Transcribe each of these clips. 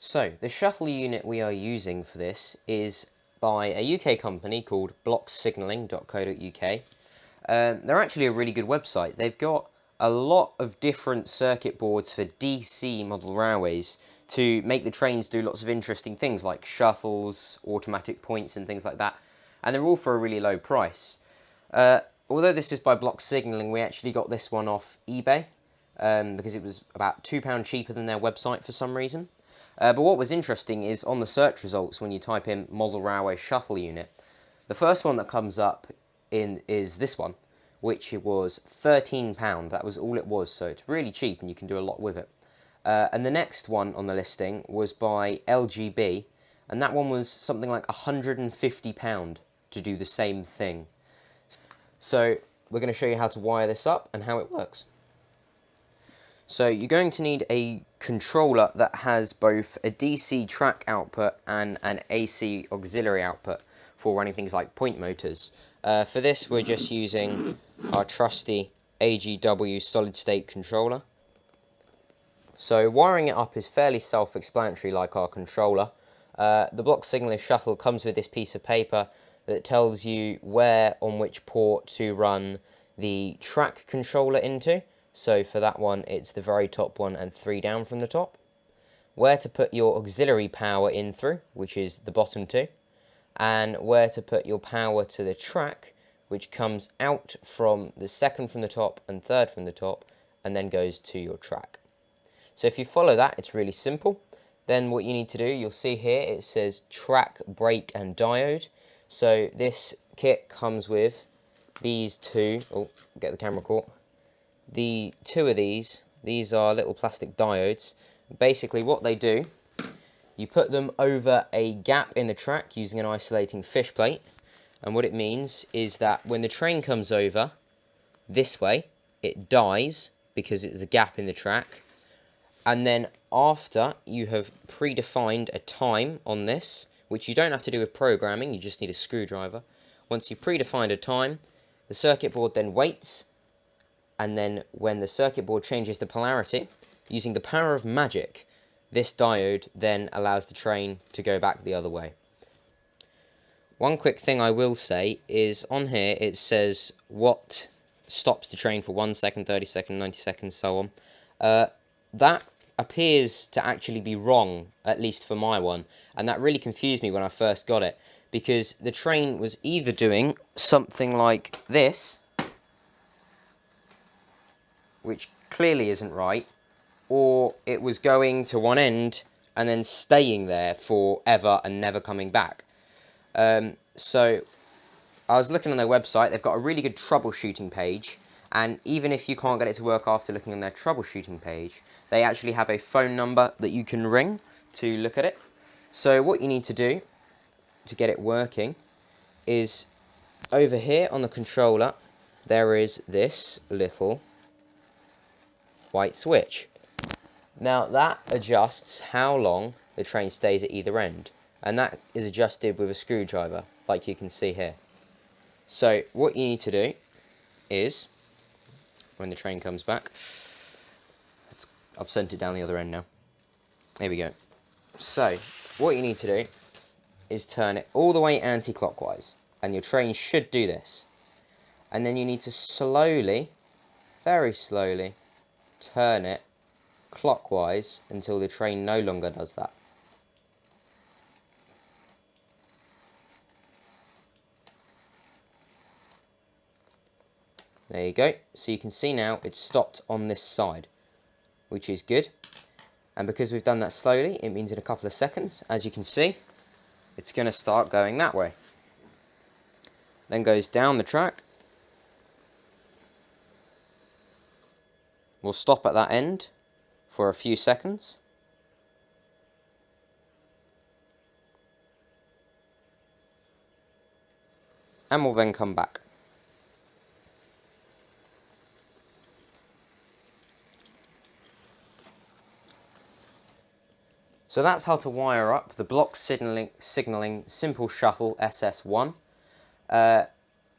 So, the shuttle unit we are using for this is by a UK company called blocksignaling.co.uk. They're actually a really good website. They've got a lot of different circuit boards for DC model railways to make the trains do lots of interesting things like shuttles, automatic points and things like that. And they're all for a really low price. Although this is by Block Signalling, we actually got this one off eBay because it was about £2 cheaper than their website for some reason. But what was interesting is on the search results when you type in model railway shuttle unit, the first one that comes up is this one, which was £13. That was all it was, so it's really cheap and you can do a lot with it. And the next one on the listing was by LGB, and that one was something like £150 to do the same thing. So we're going to show you how to wire this up and how it works. So you're going to need a controller that has both a DC track output and an AC auxiliary output for running things like point motors. For this we're just using our trusty AGW solid state controller. So wiring it up is fairly self-explanatory like our controller. The block signaling shuttle comes with this piece of paper that tells you where on which port to run the track controller into. So for that one, it's the very top one and 3 down from the top. Where to put your auxiliary power in through, which is the bottom 2. And where to put your power to the track, which comes out from the 2nd from the top and 3rd from the top, and then goes to your track. So if you follow that, it's really simple. Then what you need to do, you'll see here, it says track, brake and diode. So this kit comes with these two, get the camera caught. The two of these are little plastic diodes. Basically what they do, you put them over a gap in the track using an isolating fish plate, and what it means is that when the train comes over this way, it dies because it's a gap in the track, and then after you have predefined a time on this, which you don't have to do with programming, you just need a screwdriver. Once you've predefined a time, the circuit board then waits, and then when the circuit board changes the polarity, using the power of magic, this diode then allows the train to go back the other way. One quick thing I will say is on here it says what stops the train for 1 second, 30 seconds, 90 seconds, so on. That appears to actually be wrong, at least for my one, and that really confused me when I first got it, because the train was either doing something like this, which clearly isn't right, or it was going to one end and then staying there forever and never coming back. So I was looking on their website. They've got a really good troubleshooting page, and even if you can't get it to work after looking on their troubleshooting page, they actually have a phone number that you can ring to look at it. So what you need to do to get it working is over here on the controller there is this little white switch. Now that adjusts how long the train stays at either end, and that is adjusted with a screwdriver like you can see here. So what you need to do is, when the train comes back, I've sent it down the other end now. Here we go. So what you need to do is turn it all the way anti-clockwise, and your train should do this. And then you need to slowly, very slowly, turn it clockwise until the train no longer does that. There you go. So you can see now it's stopped on this side, which is good. And because we've done that slowly, it means in a couple of seconds, as you can see, it's going to start going that way. Then goes down the track. We'll stop at that end for a few seconds. And we'll then come back. So that's how to wire up the block signaling simple shuttle SS1.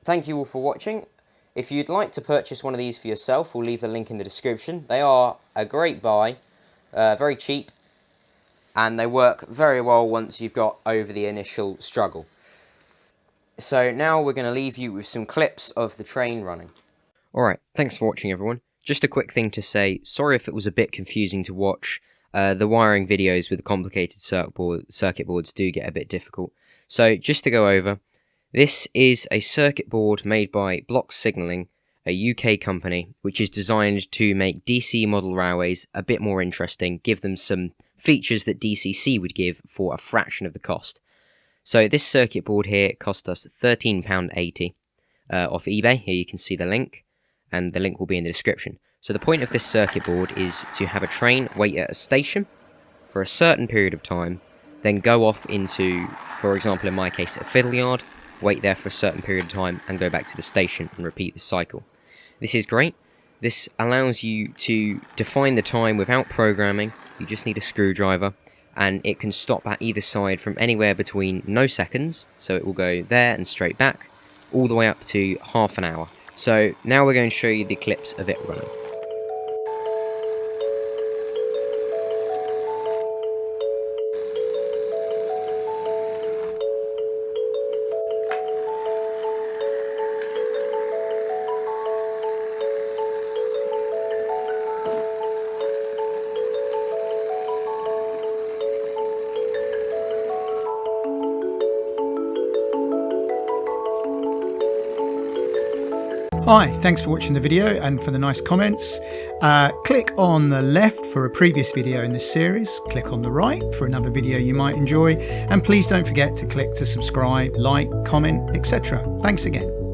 Thank you all for watching. If you'd like to purchase one of these for yourself, we'll leave the link in the description. They are a great buy, very cheap, and they work very well once you've got over the initial struggle. So now we're going to leave you with some clips of the train running. Alright, thanks for watching everyone. Just a quick thing to say, sorry if it was a bit confusing to watch. The wiring videos with the complicated circuit boards do get a bit difficult. So just to go over, this is a circuit board made by Blocks Signalling, a UK company, which is designed to make DC model railways a bit more interesting, give them some features that DCC would give for a fraction of the cost. So this circuit board here cost us £13.80 off eBay. Here you can see the link, and the link will be in the description. So the point of this circuit board is to have a train wait at a station for a certain period of time, then go off into, for example in my case, a fiddle yard, wait there for a certain period of time, and go back to the station and repeat the cycle. This is great. This allows you to define the time without programming. You just need a screwdriver, and it can stop at either side from anywhere between no seconds, so it will go there and straight back, all the way up to half an hour. So now we're going to show you the clips of it running. Hi, thanks for watching the video and for the nice comments. Click on the left for a previous video in this series, click on the right for another video you might enjoy, and please don't forget to click to subscribe, like, comment, etc. Thanks again.